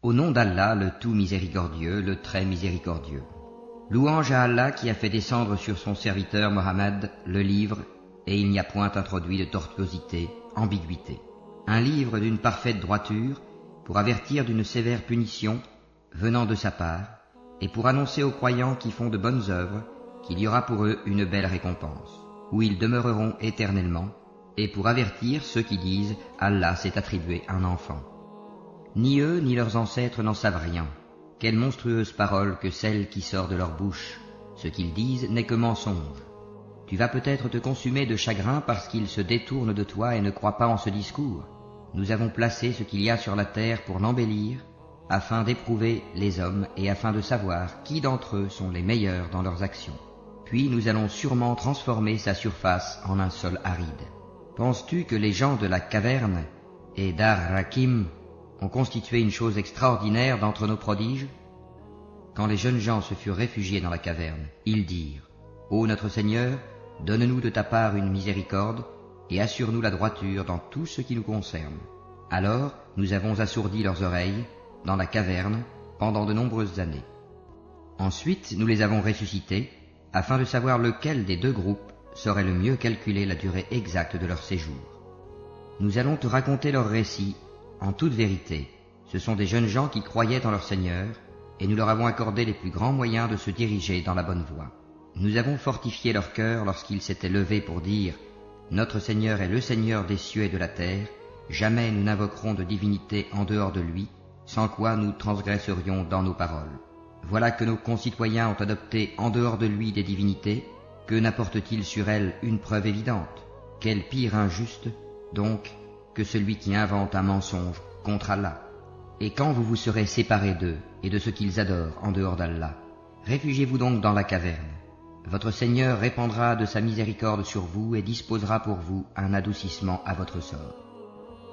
Au nom d'Allah, le tout miséricordieux, le très miséricordieux. Louange à Allah qui a fait descendre sur son serviteur Mohammed le livre, et il n'y a point introduit de tortuosité, ambiguïté. Un livre d'une parfaite droiture, pour avertir d'une sévère punition, venant de sa part, et pour annoncer aux croyants qui font de bonnes œuvres qu'il y aura pour eux une belle récompense, où ils demeureront éternellement, et pour avertir ceux qui disent « Allah s'est attribué un enfant ». Ni eux ni leurs ancêtres n'en savent rien. Quelle monstrueuse parole que celle qui sort de leur bouche. Ce qu'ils disent n'est que mensonge. Tu vas peut-être te consumer de chagrin parce qu'ils se détournent de toi et ne croient pas en ce discours. Nous avons placé ce qu'il y a sur la terre pour l'embellir, afin d'éprouver les hommes et afin de savoir qui d'entre eux sont les meilleurs dans leurs actions. Puis nous allons sûrement transformer sa surface en un sol aride. Penses-tu que les gens de la caverne et d'Ar-Rakim ont constitué une chose extraordinaire d'entre nos prodiges? Quand les jeunes gens se furent réfugiés dans la caverne, ils dirent « Ô notre Seigneur, donne-nous de ta part une miséricorde et assure-nous la droiture dans tout ce qui nous concerne. » Alors nous avons assourdi leurs oreilles dans la caverne pendant de nombreuses années. Ensuite nous les avons ressuscités afin de savoir lequel des deux groupes saurait le mieux calculer la durée exacte de leur séjour. Nous allons te raconter leur récit en toute vérité. Ce sont des jeunes gens qui croyaient en leur Seigneur, et nous leur avons accordé les plus grands moyens de se diriger dans la bonne voie. Nous avons fortifié leur cœur lorsqu'ils s'étaient levés pour dire « Notre Seigneur est le Seigneur des cieux et de la terre, jamais nous n'invoquerons de divinité en dehors de lui, sans quoi nous transgresserions dans nos paroles. Voilà que nos concitoyens ont adopté en dehors de lui des divinités, que n'apporte-t-il sur elles une preuve évidente? Quel pire injuste, donc, que celui qui invente un mensonge contre Allah. Et quand vous vous serez séparés d'eux et de ce qu'ils adorent en dehors d'Allah, réfugiez-vous donc dans la caverne. Votre Seigneur répandra de sa miséricorde sur vous et disposera pour vous un adoucissement à votre sort.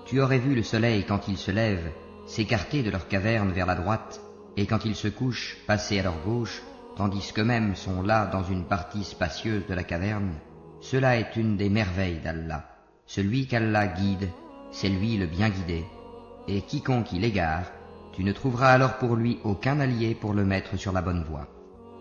Tu aurais vu le soleil quand il se lève s'écarter de leur caverne vers la droite, et quand il se couche passer à leur gauche, tandis qu'eux-mêmes sont là dans une partie spacieuse de la caverne. Cela est une des merveilles d'Allah. Celui qu'Allah guide, c'est lui le bien guidé, et quiconque il égare, tu ne trouveras alors pour lui aucun allié pour le mettre sur la bonne voie.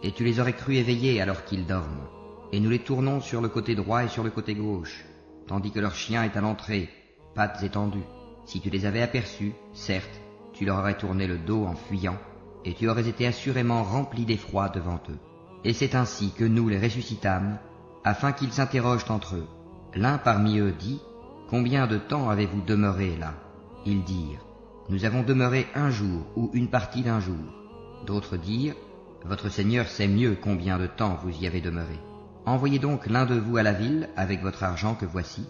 Et tu les aurais crus éveillés alors qu'ils dorment, et nous les tournons sur le côté droit et sur le côté gauche, tandis que leur chien est à l'entrée, pattes étendues. Si tu les avais aperçus, certes, tu leur aurais tourné le dos en fuyant, et tu aurais été assurément rempli d'effroi devant eux. Et c'est ainsi que nous les ressuscitâmes, afin qu'ils s'interrogent entre eux. L'un parmi eux dit « Combien de temps avez-vous demeuré là ?» Ils dirent « Nous avons demeuré un jour ou une partie d'un jour. » D'autres dirent « Votre Seigneur sait mieux combien de temps vous y avez demeuré. Envoyez donc l'un de vous à la ville avec votre argent que voici,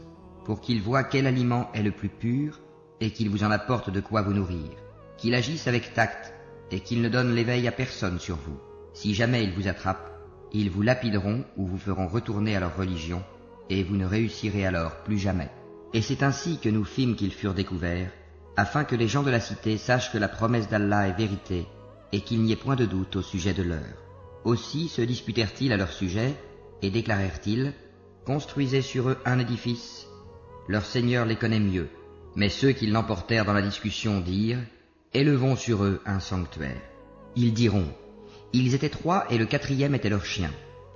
pour qu'il voie quel aliment est le plus pur et qu'il vous en apporte de quoi vous nourrir. Qu'il agisse avec tact et qu'il ne donne l'éveil à personne sur vous. Si jamais ils vous attrapent, ils vous lapideront ou vous feront retourner à leur religion, et vous ne réussirez alors plus jamais. » Et c'est ainsi que nous fîmes qu'ils furent découverts, afin que les gens de la cité sachent que la promesse d'Allah est vérité, et qu'il n'y ait point de doute au sujet de leur. Aussi se disputèrent-ils à leur sujet, et déclarèrent-ils « Construisez sur eux un édifice. Leur Seigneur les connaît mieux. » Mais ceux qui l'emportèrent dans la discussion dirent « Élevons sur eux un sanctuaire. » Ils diront « Ils étaient 3 et le 4e était leur chien. »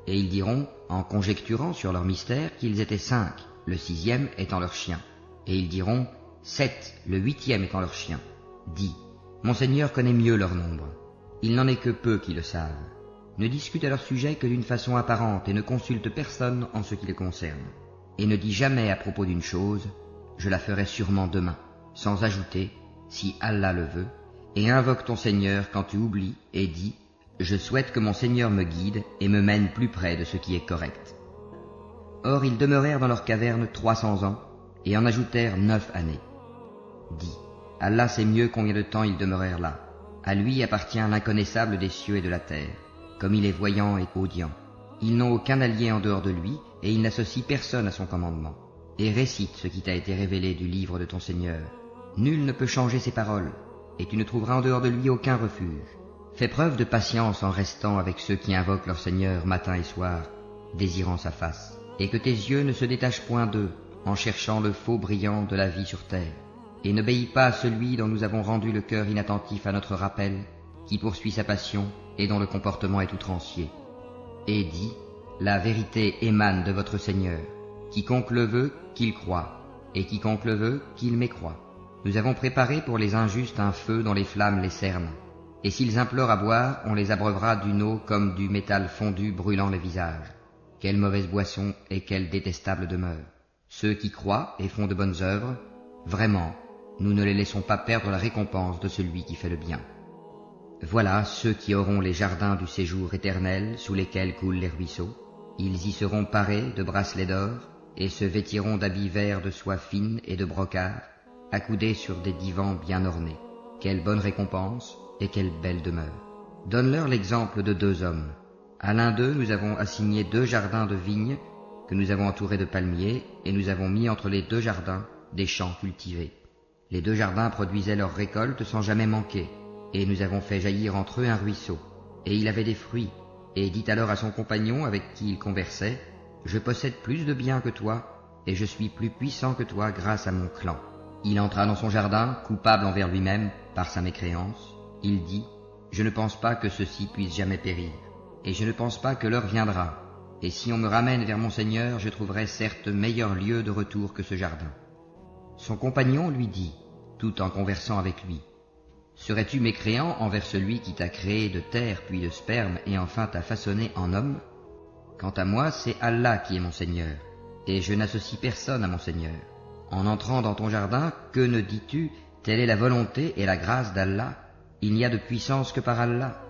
Et ils diront, en conjecturant sur leur mystère, qu'ils étaient 5, le 6e étant leur chien. Et ils diront 7, le 8e étant leur chien. Dis, mon Seigneur connaît mieux leur nombre. Il n'en est que peu qui le savent. Ne discute à leur sujet que d'une façon apparente et ne consulte personne en ce qui les concerne. Et ne dis jamais à propos d'une chose, je la ferai sûrement demain, sans ajouter, si Allah le veut, et invoque ton Seigneur quand tu oublies et dis, je souhaite que mon Seigneur me guide et me mène plus près de ce qui est correct. Or ils demeurèrent dans leur caverne 300 ans, et en ajoutèrent 9 années. Dis, Allah sait mieux combien de temps ils demeurèrent là. À lui appartient l'inconnaissable des cieux et de la terre, comme il est voyant et audient. Ils n'ont aucun allié en dehors de lui, et ils n'associent personne à son commandement. Et récite ce qui t'a été révélé du livre de ton Seigneur. Nul ne peut changer ses paroles, et tu ne trouveras en dehors de lui aucun refuge. Fais preuve de patience en restant avec ceux qui invoquent leur Seigneur matin et soir, désirant sa face, et que tes yeux ne se détachent point d'eux, en cherchant le faux brillant de la vie sur terre. et n'obéis pas à celui dont nous avons rendu le cœur inattentif à notre rappel, qui poursuit sa passion et dont le comportement est outrancier. Et dis, la vérité émane de votre Seigneur. Quiconque le veut, qu'il croie, et quiconque le veut, qu'il mécroie. Nous avons préparé pour les injustes un feu dont les flammes les cernent, et s'ils implorent à boire, on les abreuvera d'une eau comme du métal fondu brûlant les visages. Quelle mauvaise boisson et quelle détestable demeure. Ceux qui croient et font de bonnes œuvres, vraiment, nous ne les laissons pas perdre la récompense de celui qui fait le bien. Voilà ceux qui auront les jardins du séjour éternel sous lesquels coulent les ruisseaux. Ils y seront parés de bracelets d'or et se vêtiront d'habits verts de soie fine et de brocart, accoudés sur des divans bien ornés. Quelle bonne récompense et quelle belle demeure. Donne-leur l'exemple de 2 hommes. À l'un d'eux, nous avons assigné 2 jardins de vignes que nous avons entourés de palmiers, et nous avons mis entre les 2 jardins des champs cultivés. Les 2 jardins produisaient leurs récoltes sans jamais manquer, et nous avons fait jaillir entre eux un ruisseau, et il avait des fruits, et dit alors à son compagnon avec qui il conversait, « Je possède plus de biens que toi, et je suis plus puissant que toi grâce à mon clan. » Il entra dans son jardin, coupable envers lui-même par sa mécréance. Il dit, « Je ne pense pas que ceci puisse jamais périr, et je ne pense pas que l'heure viendra, et si on me ramène vers mon Seigneur, je trouverai certes meilleur lieu de retour que ce jardin. » Son compagnon lui dit, tout en conversant avec lui, « Serais-tu mécréant envers celui qui t'a créé de terre puis de sperme et enfin t'a façonné en homme? Quant à moi, c'est Allah qui est mon Seigneur, et je n'associe personne à mon Seigneur. En entrant dans ton jardin, que ne dis-tu? Telle est la volonté et la grâce d'Allah. Il n'y a de puissance que par Allah.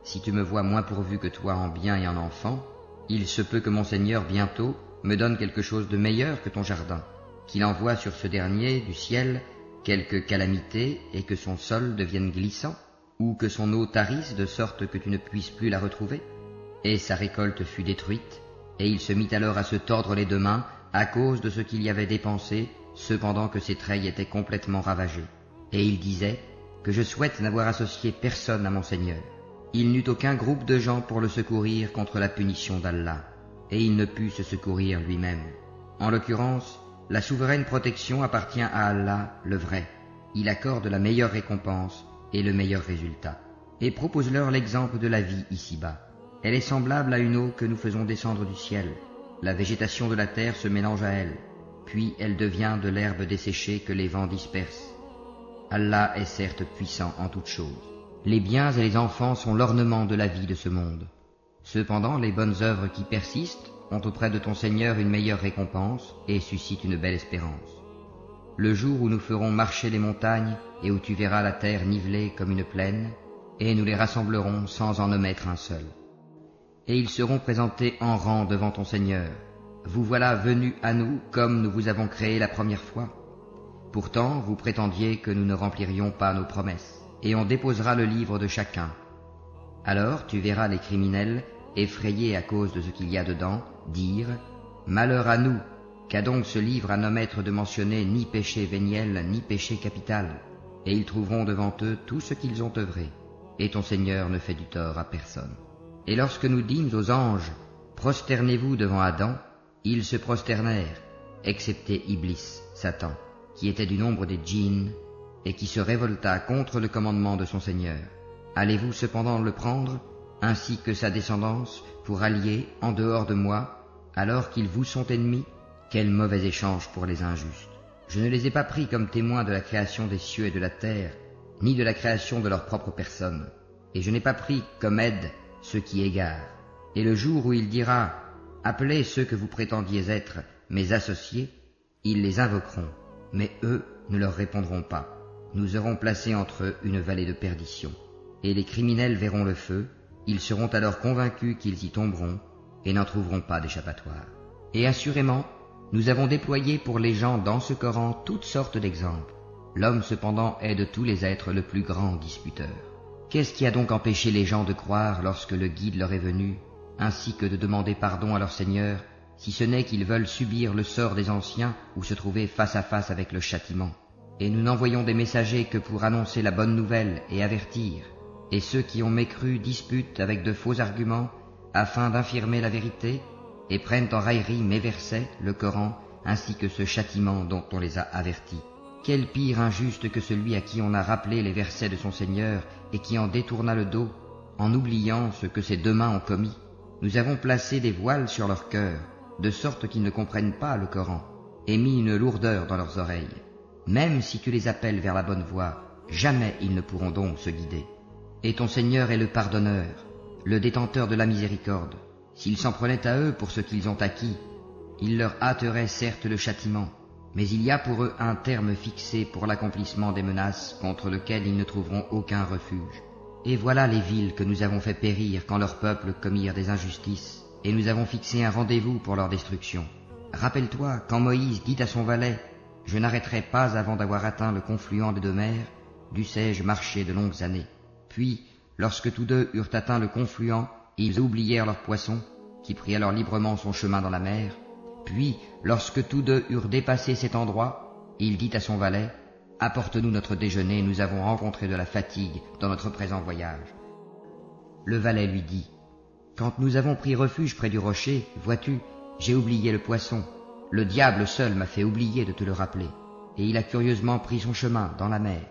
Si tu me vois moins pourvu que toi en bien et en enfants, il se peut que mon Seigneur bientôt me donne quelque chose de meilleur que ton jardin, qu'il envoie sur ce dernier du ciel quelque calamité et que son sol devienne glissant, ou que son eau tarisse de sorte que tu ne puisses plus la retrouver. » Et sa récolte fut détruite, et il se mit alors à se tordre les 2 mains à cause de ce qu'il y avait dépensé, cependant que ses treilles étaient complètement ravagées. Et il disait, « Que je souhaite n'avoir associé personne à mon Seigneur. » Il n'eut aucun groupe de gens pour le secourir contre la punition d'Allah, et il ne put se secourir lui-même. En l'occurrence, la souveraine protection appartient à Allah, le vrai. Il accorde la meilleure récompense et le meilleur résultat. Et propose-leur l'exemple de la vie ici-bas. Elle est semblable à une eau que nous faisons descendre du ciel. La végétation de la terre se mélange à elle, puis elle devient de l'herbe desséchée que les vents dispersent. Allah est certes puissant en toutes choses. Les biens et les enfants sont l'ornement de la vie de ce monde. Cependant, les bonnes œuvres qui persistent ont auprès de ton Seigneur une meilleure récompense et suscitent une belle espérance. Le jour où nous ferons marcher les montagnes et où tu verras la terre nivelée comme une plaine, et nous les rassemblerons sans en omettre un seul. Et ils seront présentés en rang devant ton Seigneur. Vous voilà venus à nous comme nous vous avons créé la première fois. Pourtant, vous prétendiez que nous ne remplirions pas nos promesses, et on déposera le livre de chacun. Alors tu verras les criminels, effrayés à cause de ce qu'il y a dedans, dire « Malheur à nous, qu'a donc ce livre à n'omettre de mentionner ni péché véniel, ni péché capital ?» Et ils trouveront devant eux tout ce qu'ils ont œuvré, et ton Seigneur ne fait du tort à personne. Et lorsque nous dîmes aux anges « Prosternez-vous devant Adam », ils se prosternèrent, excepté Iblis, Satan, qui était du nombre des djinns, et qui se révolta contre le commandement de son Seigneur. Allez-vous cependant le prendre, ainsi que sa descendance, pour allier, en dehors de moi, alors qu'ils vous sont ennemis? Quel mauvais échange pour les injustes! Je ne les ai pas pris comme témoins de la création des cieux et de la terre, ni de la création de leur propre personne, et je n'ai pas pris comme aide ceux qui égarent. Et le jour où il dira « Appelez ceux que vous prétendiez être mes associés », ils les invoqueront, mais eux ne leur répondront pas. Nous aurons placé entre eux une vallée de perdition. Et les criminels verront le feu, ils seront alors convaincus qu'ils y tomberont et n'en trouveront pas d'échappatoire. Et assurément, nous avons déployé pour les gens dans ce Coran toutes sortes d'exemples. L'homme cependant est de tous les êtres le plus grand disputeur. Qu'est-ce qui a donc empêché les gens de croire lorsque le guide leur est venu, ainsi que de demander pardon à leur Seigneur, si ce n'est qu'ils veulent subir le sort des anciens ou se trouver face à face avec le châtiment? Et nous n'envoyons des messagers que pour annoncer la bonne nouvelle et avertir. Et ceux qui ont mécru disputent avec de faux arguments afin d'infirmer la vérité et prennent en raillerie mes versets, le Coran, ainsi que ce châtiment dont on les a avertis. Quel pire injuste que celui à qui on a rappelé les versets de son Seigneur et qui en détourna le dos, en oubliant ce que ses deux mains ont commis. Nous avons placé des voiles sur leur cœur, de sorte qu'ils ne comprennent pas le Coran, et mis une lourdeur dans leurs oreilles. Même si tu les appelles vers la bonne voie, jamais ils ne pourront donc se guider. Et ton Seigneur est le pardonneur, le détenteur de la miséricorde. S'ils s'en prenaient à eux pour ce qu'ils ont acquis, il leur hâterait certes le châtiment, mais il y a pour eux un terme fixé pour l'accomplissement des menaces contre lequel ils ne trouveront aucun refuge. Et voilà les villes que nous avons fait périr quand leurs peuples commirent des injustices, et nous avons fixé un rendez-vous pour leur destruction. Rappelle-toi quand Moïse dit à son valet « Je n'arrêterai pas avant d'avoir atteint le confluent des deux mers, dussé-je marcher de longues années. » Puis, lorsque tous deux eurent atteint le confluent, ils oublièrent leur poisson, qui prit alors librement son chemin dans la mer. Puis, lorsque tous deux eurent dépassé cet endroit, il dit à son valet « Apporte-nous notre déjeuner, nous avons rencontré de la fatigue dans notre présent voyage. » Le valet lui dit « Quand nous avons pris refuge près du rocher, vois-tu, j'ai oublié le poisson. Le diable seul m'a fait oublier de te le rappeler. Et il a curieusement pris son chemin dans la mer. »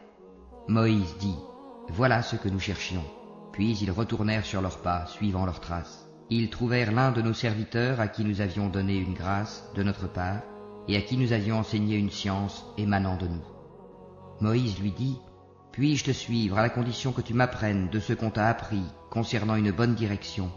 Moïse dit « Voilà ce que nous cherchions. » Puis ils retournèrent sur leurs pas, suivant leurs traces. Ils trouvèrent l'un de nos serviteurs à qui nous avions donné une grâce de notre part et à qui nous avions enseigné une science émanant de nous. Moïse lui dit « Puis-je te suivre à la condition que tu m'apprennes de ce qu'on t'a appris concernant une bonne direction ?»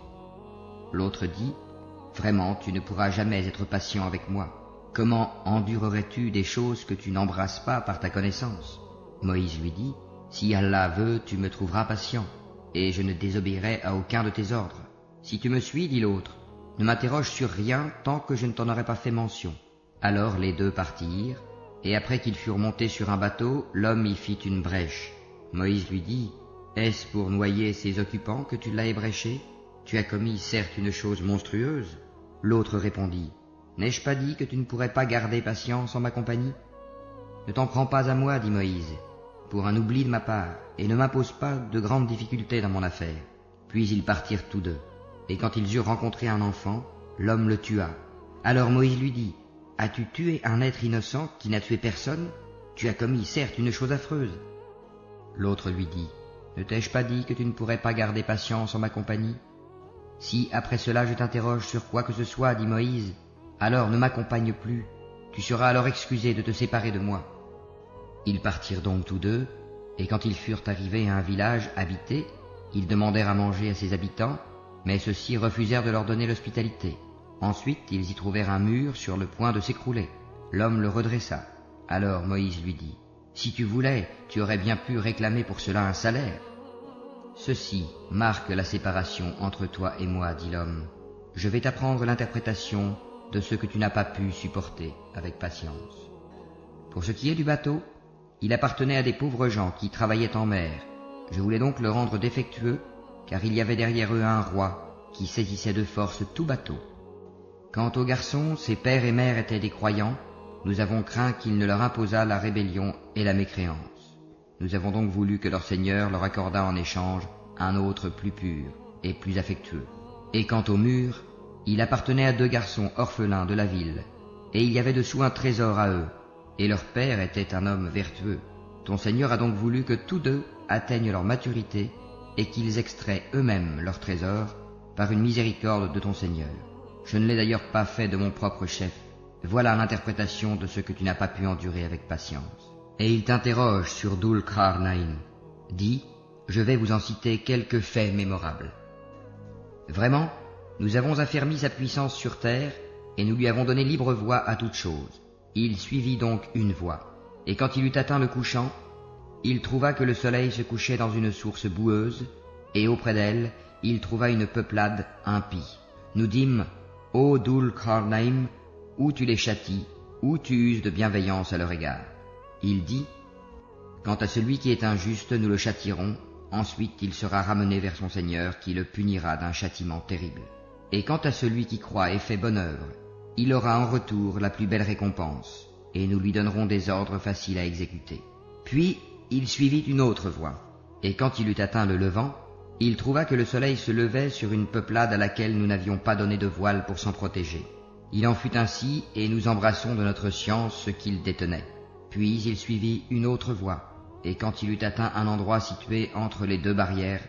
L'autre dit « Vraiment, tu ne pourras jamais être patient avec moi. Comment endurerais-tu des choses que tu n'embrasses pas par ta connaissance ?» Moïse lui dit « Si Allah veut, tu me trouveras patient, et je ne désobéirai à aucun de tes ordres. Si tu me suis, dit l'autre, ne m'interroge sur rien tant que je ne t'en aurai pas fait mention. » Alors les deux partirent, et après qu'ils furent montés sur un bateau, l'homme y fit une brèche. Moïse lui dit « Est-ce pour noyer ces occupants que tu l'as ébréché? Tu as commis certes une chose monstrueuse. » L'autre répondit « N'ai-je pas dit que tu ne pourrais pas garder patience en ma compagnie? » « Ne t'en prends pas à moi, dit Moïse, pour un oubli de ma part, et ne m'impose pas de grandes difficultés dans mon affaire. » Puis ils partirent tous deux, et quand ils eurent rencontré un enfant, l'homme le tua. Alors Moïse lui dit « As-tu tué un être innocent qui n'a tué personne? Tu as commis certes une chose affreuse. » L'autre lui dit « Ne t'ai-je pas dit que tu ne pourrais pas garder patience en ma compagnie? Si après cela je t'interroge sur quoi que ce soit, dit Moïse, alors ne m'accompagne plus, tu seras alors excusé de te séparer de moi. » Ils partirent donc tous deux, et quand ils furent arrivés à un village habité, ils demandèrent à manger à ses habitants, mais ceux-ci refusèrent de leur donner l'hospitalité. Ensuite, ils y trouvèrent un mur sur le point de s'écrouler. L'homme le redressa. Alors Moïse lui dit « Si tu voulais, tu aurais bien pu réclamer pour cela un salaire. » « Ceci marque la séparation entre toi et moi, dit l'homme. Je vais t'apprendre l'interprétation de ce que tu n'as pas pu supporter avec patience. Pour ce qui est du bateau, il appartenait à des pauvres gens qui travaillaient en mer. Je voulais donc le rendre défectueux, car il y avait derrière eux un roi qui saisissait de force tout bateau. Quant aux garçons, ses pères et mères étaient des croyants. Nous avons craint qu'il ne leur imposât la rébellion et la mécréance. Nous avons donc voulu que leur Seigneur leur accordât en échange un autre plus pur et plus affectueux. Et quant au mur, il appartenait à deux garçons orphelins de la ville, et il y avait dessous un trésor à eux, et leur père était un homme vertueux. Ton Seigneur a donc voulu que tous deux atteignent leur maturité et qu'ils extraient eux-mêmes leur trésor par une miséricorde de ton Seigneur. Je ne l'ai d'ailleurs pas fait de mon propre chef. Voilà l'interprétation de ce que tu n'as pas pu endurer avec patience. Et il t'interroge sur Dhul Qarnayn. Dis, je vais vous en citer quelques faits mémorables. Vraiment, nous avons affermi sa puissance sur terre, et nous lui avons donné libre voie à toute chose. Il suivit donc une voie, et quand il eut atteint le couchant, il trouva que le soleil se couchait dans une source boueuse, et auprès d'elle, il trouva une peuplade impie. Nous dîmes, ô Dhul Qarnayn, ou tu les châties, ou tu uses de bienveillance à leur égard. Il dit, quant à celui qui est injuste, nous le châtierons, ensuite il sera ramené vers son Seigneur qui le punira d'un châtiment terrible. Et quant à celui qui croit et fait bonne œuvre, il aura en retour la plus belle récompense, et nous lui donnerons des ordres faciles à exécuter. Puis il suivit une autre voie, et quand il eut atteint le levant, il trouva que le soleil se levait sur une peuplade à laquelle nous n'avions pas donné de voile pour s'en protéger. Il en fut ainsi, et nous embrassons de notre science ce qu'il détenait. Puis il suivit une autre voie, et quand il eut atteint un endroit situé entre les deux barrières,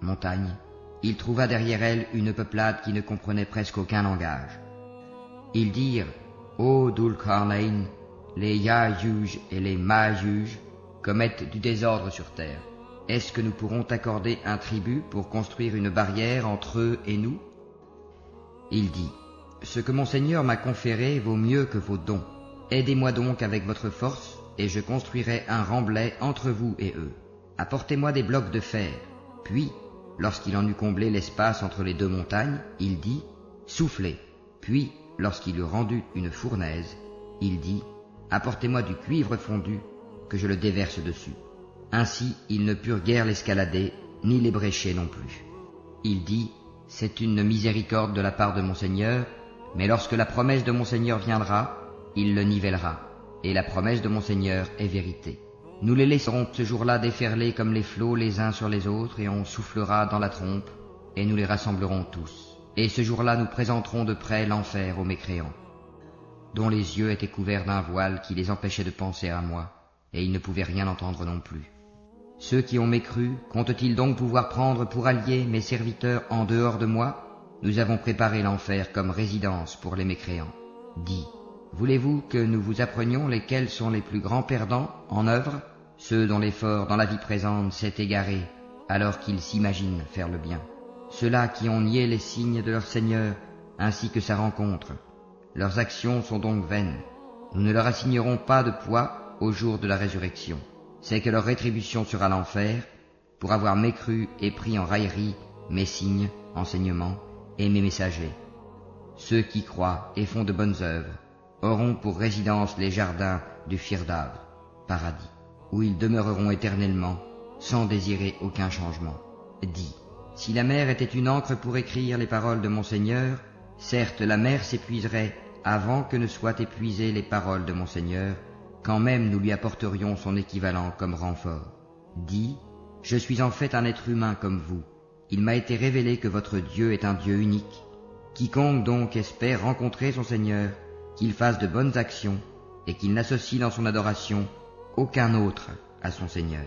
montagnes, il trouva derrière elle une peuplade qui ne comprenait presque aucun langage. Ils dirent « Ô Dhul-Qarnayn, les Ya'juj et les Ma'juj commettent du désordre sur terre. Est-ce que nous pourrons t'accorder un tribut pour construire une barrière entre eux et nous ?» Il dit « Ce que mon Seigneur m'a conféré vaut mieux que vos dons. Aidez-moi donc avec votre force, et je construirai un remblai entre vous et eux. Apportez-moi des blocs de fer. » Puis, lorsqu'il en eut comblé l'espace entre les deux montagnes, il dit « Soufflez. » Puis, lorsqu'il eut rendu une fournaise, il dit « Apportez-moi du cuivre fondu, que je le déverse dessus. » Ainsi, ils ne purent guère l'escalader, ni l'ébrécher non plus. Il dit « C'est une miséricorde de la part de mon Seigneur, mais lorsque la promesse de mon Seigneur viendra, il le nivellera, et la promesse de mon Seigneur est vérité. Nous les laisserons ce jour-là déferler comme les flots les uns sur les autres, et on soufflera dans la trompe, et nous les rassemblerons tous. Et ce jour-là nous présenterons de près l'enfer aux mécréants, dont les yeux étaient couverts d'un voile qui les empêchait de penser à moi, et ils ne pouvaient rien entendre non plus. Ceux qui ont mécru, comptent-ils donc pouvoir prendre pour alliés mes serviteurs en dehors de moi? Nous avons préparé l'enfer comme résidence pour les mécréants. Dis, voulez-vous que nous vous apprenions lesquels sont les plus grands perdants en œuvre? Ceux dont l'effort dans la vie présente s'est égaré, alors qu'ils s'imaginent faire le bien. Ceux-là qui ont nié les signes de leur Seigneur, ainsi que sa rencontre. Leurs actions sont donc vaines. Nous ne leur assignerons pas de poids au jour de la résurrection. C'est que leur rétribution sera l'enfer, pour avoir mécru et pris en raillerie mes signes, enseignements et mes messagers. Ceux qui croient et font de bonnes œuvres auront pour résidence les jardins du Firdav, paradis, où ils demeureront éternellement, sans désirer aucun changement. Dis, si la mer était une encre pour écrire les paroles de mon Seigneur, certes la mer s'épuiserait avant que ne soient épuisées les paroles de mon Seigneur, quand même nous lui apporterions son équivalent comme renfort. Dis, je suis en fait un être humain comme vous. Il m'a été révélé que votre Dieu est un Dieu unique. Quiconque donc espère rencontrer son Seigneur, qu'il fasse de bonnes actions et qu'il n'associe dans son adoration aucun autre à son Seigneur.